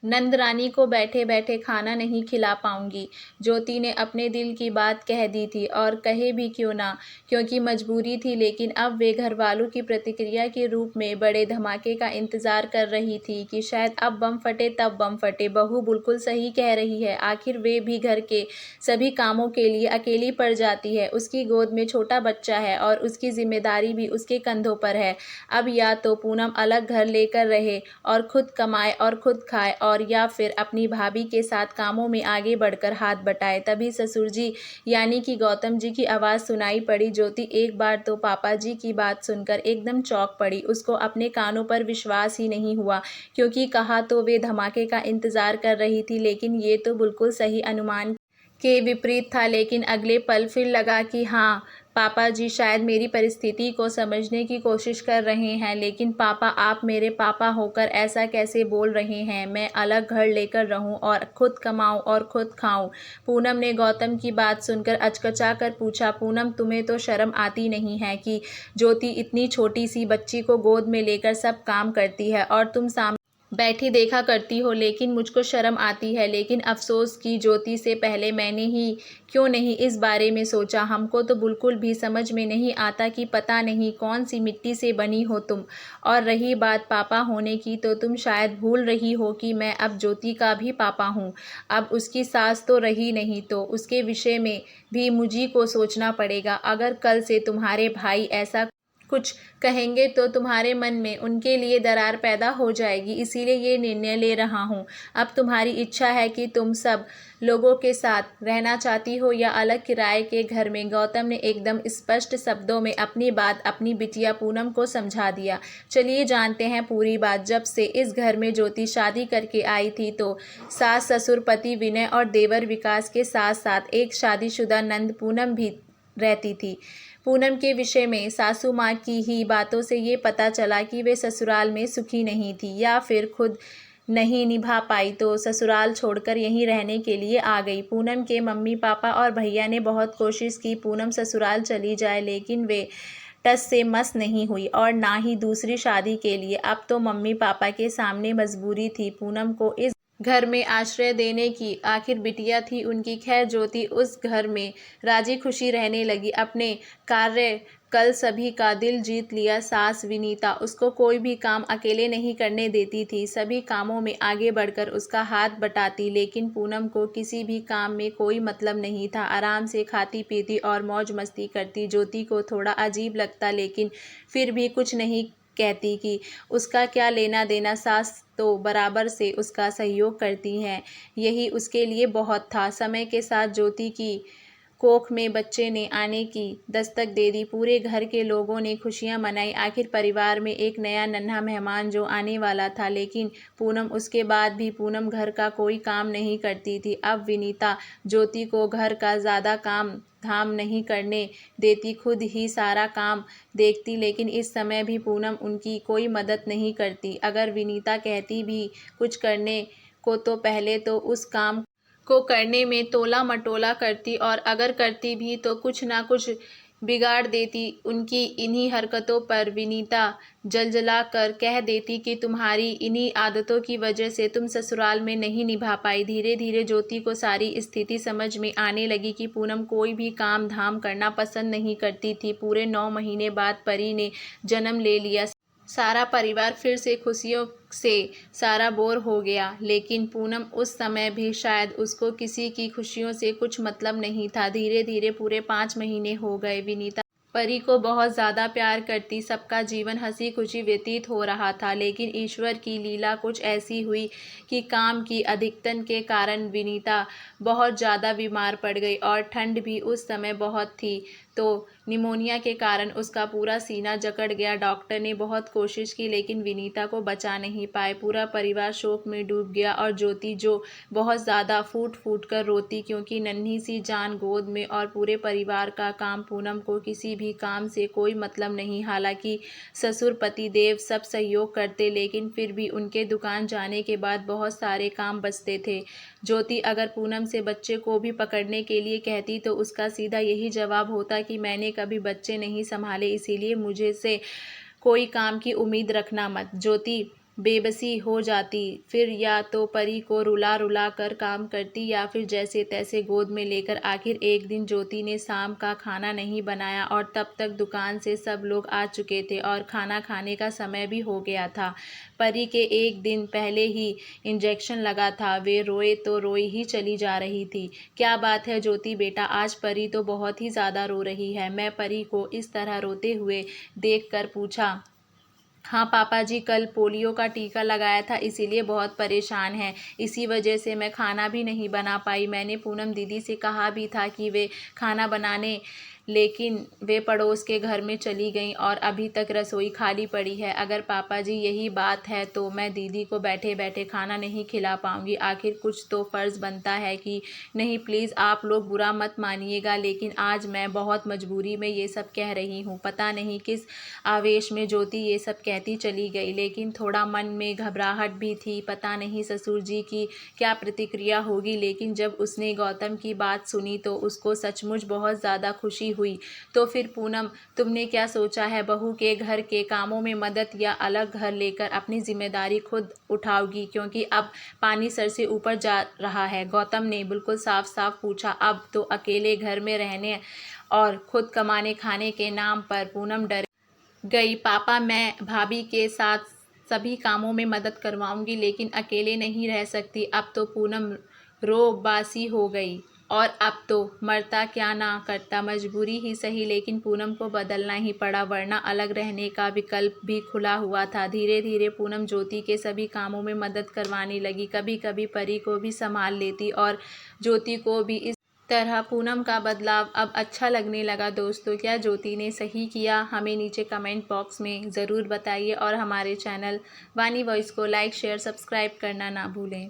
नंद रानी को बैठे बैठे खाना नहीं खिला पाऊंगी। ज्योति ने अपने दिल की बात कह दी थी, और कहे भी क्यों ना, क्योंकि मजबूरी थी। लेकिन अब वे घर वालों की प्रतिक्रिया के रूप में बड़े धमाके का इंतजार कर रही थी कि शायद अब बम फटे तब बम फटे। बहू बिल्कुल सही कह रही है, आखिर वे भी घर के सभी कामों के लिए अकेली पड़ जाती है। उसकी गोद में छोटा बच्चा है और उसकी जिम्मेदारी भी उसके कंधों पर है। अब या तो पूनम अलग घर लेकर रहे और खुद कमाए और खुद खाए, और या फिर अपनी भाभी के साथ कामों में आगे बढ़कर हाथ बटाए। तभी ससुर जी यानी कि गौतम जी की आवाज़ सुनाई पड़ी। ज्योति एक बार तो पापा जी की बात सुनकर एकदम चौंक पड़ी। उसको अपने कानों पर विश्वास ही नहीं हुआ, क्योंकि कहा तो वे धमाके का इंतजार कर रही थी, लेकिन ये तो बिल्कुल सही अनुमान के विपरीत था। लेकिन अगले पल फिर लगा कि हाँ, पापा जी शायद मेरी परिस्थिति को समझने की कोशिश कर रहे हैं। लेकिन पापा, आप मेरे पापा होकर ऐसा कैसे बोल रहे हैं? मैं अलग घर लेकर रहूं और खुद कमाऊं और खुद खाऊं? पूनम ने गौतम की बात सुनकर अचकचा कर पूछा। पूनम, तुम्हें तो शर्म आती नहीं है कि ज्योति इतनी छोटी सी बच्ची को गोद में लेकर सब काम करती है और तुम सामने बैठी देखा करती हो? लेकिन मुझको शर्म आती है, लेकिन अफसोस कि ज्योति से पहले मैंने ही क्यों नहीं इस बारे में सोचा। हमको तो बिल्कुल भी समझ में नहीं आता कि पता नहीं कौन सी मिट्टी से बनी हो तुम। और रही बात पापा होने की, तो तुम शायद भूल रही हो कि मैं अब ज्योति का भी पापा हूँ। अब उसकी सास तो रही नहीं, तो उसके विषय में भी मुझी को सोचना पड़ेगा। अगर कल से तुम्हारे भाई ऐसा कुछ कहेंगे तो तुम्हारे मन में उनके लिए दरार पैदा हो जाएगी। इसीलिए ये निर्णय ले रहा हूँ। अब तुम्हारी इच्छा है कि तुम सब लोगों के साथ रहना चाहती हो या अलग किराए के घर में? गौतम ने एकदम स्पष्ट शब्दों में अपनी बात अपनी बिटिया पूनम को समझा दिया। चलिए जानते हैं पूरी बात। जब से इस घर में ज्योति शादी करके आई थी, तो सास ससुर पति विनय और देवर विकास के साथ साथ एक शादीशुदा नंद पूनम भी रहती थी। पूनम के विषय में सासू माँ की ही बातों से ये पता चला कि वे ससुराल में सुखी नहीं थी, या फिर खुद नहीं निभा पाई तो ससुराल छोड़कर यहीं रहने के लिए आ गई। पूनम के मम्मी पापा और भैया ने बहुत कोशिश की पूनम ससुराल चली जाए, लेकिन वे टस से मस नहीं हुई, और ना ही दूसरी शादी के लिए। अब तो मम्मी पापा के सामने मजबूरी थी पूनम को इस घर में आश्रय देने की। आखिर बिटिया थी उनकी। खैर, ज्योति उस घर में राजी खुशी रहने लगी। अपने कार्य कल सभी का दिल जीत लिया। सास विनीता उसको कोई भी काम अकेले नहीं करने देती थी, सभी कामों में आगे बढ़कर उसका हाथ बटाती। लेकिन पूनम को किसी भी काम में कोई मतलब नहीं था। आराम से खाती पीती और मौज मस्ती करती। ज्योति को थोड़ा अजीब लगता, लेकिन फिर भी कुछ नहीं कहती कि उसका क्या लेना देना। सास तो बराबर से उसका सहयोग करती हैं, यही उसके लिए बहुत था। समय के साथ ज्योति की कोख में बच्चे ने आने की दस्तक दे दी। पूरे घर के लोगों ने खुशियां मनाई। आखिर परिवार में एक नया नन्हा मेहमान जो आने वाला था। लेकिन पूनम, उसके बाद भी पूनम घर का कोई काम नहीं करती थी। अब विनीता ज्योति को घर का ज़्यादा काम धाम नहीं करने देती, खुद ही सारा काम देखती। लेकिन इस समय भी पूनम उनकी कोई मदद नहीं करती। अगर विनीता कहती भी कुछ करने को, तो पहले तो उस काम को करने में तोला मटोला करती, और अगर करती भी तो कुछ ना कुछ बिगाड़ देती। उनकी इन्हीं हरकतों पर विनीता जलजला कर कह देती कि तुम्हारी इन्हीं आदतों की वजह से तुम ससुराल में नहीं निभा पाई। धीरे धीरे ज्योति को सारी स्थिति समझ में आने लगी कि पूनम कोई भी काम धाम करना पसंद नहीं करती थी। पूरे 9 महीने बाद परी ने जन्म ले लिया। सारा परिवार फिर से खुशियों से सारा बोर हो गया। लेकिन पूनम, उस समय भी शायद उसको किसी की खुशियों से कुछ मतलब नहीं था। धीरे धीरे पूरे 5 महीने हो गए। विनीता परी को बहुत ज़्यादा प्यार करती। सबका जीवन हंसी खुशी व्यतीत हो रहा था। लेकिन ईश्वर की लीला कुछ ऐसी हुई कि काम की अधिकतन के कारण विनीता बहुत ज़्यादा बीमार पड़ गई, और ठंड भी उस समय बहुत थी, तो निमोनिया के कारण उसका पूरा सीना जकड़ गया। डॉक्टर ने बहुत कोशिश की, लेकिन विनीता को बचा नहीं पाए। पूरा परिवार शोक में डूब गया, और ज्योति जो बहुत ज़्यादा फूट फूट कर रोती, क्योंकि नन्ही सी जान गोद में और पूरे परिवार का काम। पूनम को किसी भी काम से कोई मतलब नहीं। हालांकि ससुर पति देव सब सहयोग करते, लेकिन फिर भी उनके दुकान जाने के बाद बहुत सारे काम बचते थे। ज्योति अगर पूनम से बच्चे को भी पकड़ने के लिए कहती, तो उसका सीधा यही जवाब होता कि मैंने कभी बच्चे नहीं संभाले, इसीलिए मुझे से कोई काम की उम्मीद रखना मत। ज्योति बेबसी हो जाती। फिर या तो परी को रुला रुला कर काम करती या फिर जैसे तैसे गोद में लेकर। आखिर एक दिन ज्योति ने शाम का खाना नहीं बनाया और तब तक दुकान से सब लोग आ चुके थे और खाना खाने का समय भी हो गया था। परी के एक दिन पहले ही इंजेक्शन लगा था। वे रोए तो रोई ही चली जा रही थी। क्या बात है ज्योति बेटा, आज परी तो बहुत ही ज़्यादा रो रही है। मैं परी को इस तरह रोते हुए देख कर पूछा। हाँ पापा जी, कल पोलियो का टीका लगाया था इसीलिए बहुत परेशान है। इसी वजह से मैं खाना भी नहीं बना पाई। मैंने पूनम दीदी से कहा भी था कि वे खाना बनाने, लेकिन वे पड़ोस के घर में चली गईं और अभी तक रसोई खाली पड़ी है। अगर पापा जी यही बात है तो मैं दीदी को बैठे बैठे खाना नहीं खिला पाऊँगी। आखिर कुछ तो फ़र्ज़ बनता है कि नहीं। प्लीज़ आप लोग बुरा मत मानिएगा, लेकिन आज मैं बहुत मजबूरी में ये सब कह रही हूँ। पता नहीं किस आवेश में ज्योति ये सब कहती चली गई, लेकिन थोड़ा मन में घबराहट भी थी। पता नहीं ससुर जी की क्या प्रतिक्रिया होगी। लेकिन जब उसने गौतम की बात सुनी तो उसको सचमुच बहुत ज़्यादा खुशी हुई। तो फिर पूनम, तुमने क्या सोचा है? बहू के घर के कामों में मदद या अलग घर लेकर अपनी जिम्मेदारी खुद उठाओगी? क्योंकि अब पानी सर से ऊपर जा रहा है। गौतम ने बिल्कुल साफ साफ पूछा। अब तो अकेले घर में रहने और खुद कमाने खाने के नाम पर पूनम डर गई। पापा, मैं भाभी के साथ सभी कामों में मदद करवाऊंगी, लेकिन अकेले नहीं रह सकती। अब तो पूनम रो बासी हो गई और अब तो मरता क्या ना करता। मजबूरी ही सही, लेकिन पूनम को बदलना ही पड़ा, वरना अलग रहने का विकल्प भी खुला हुआ था। धीरे धीरे पूनम ज्योति के सभी कामों में मदद करवाने लगी। कभी कभी परी को भी संभाल लेती और ज्योति को भी। इस तरह पूनम का बदलाव अब अच्छा लगने लगा। दोस्तों, क्या ज्योति ने सही किया? हमें नीचे कमेंट बॉक्स में ज़रूर बताइए और हमारे चैनल वानी वॉइस को लाइक शेयर सब्सक्राइब करना ना भूलें।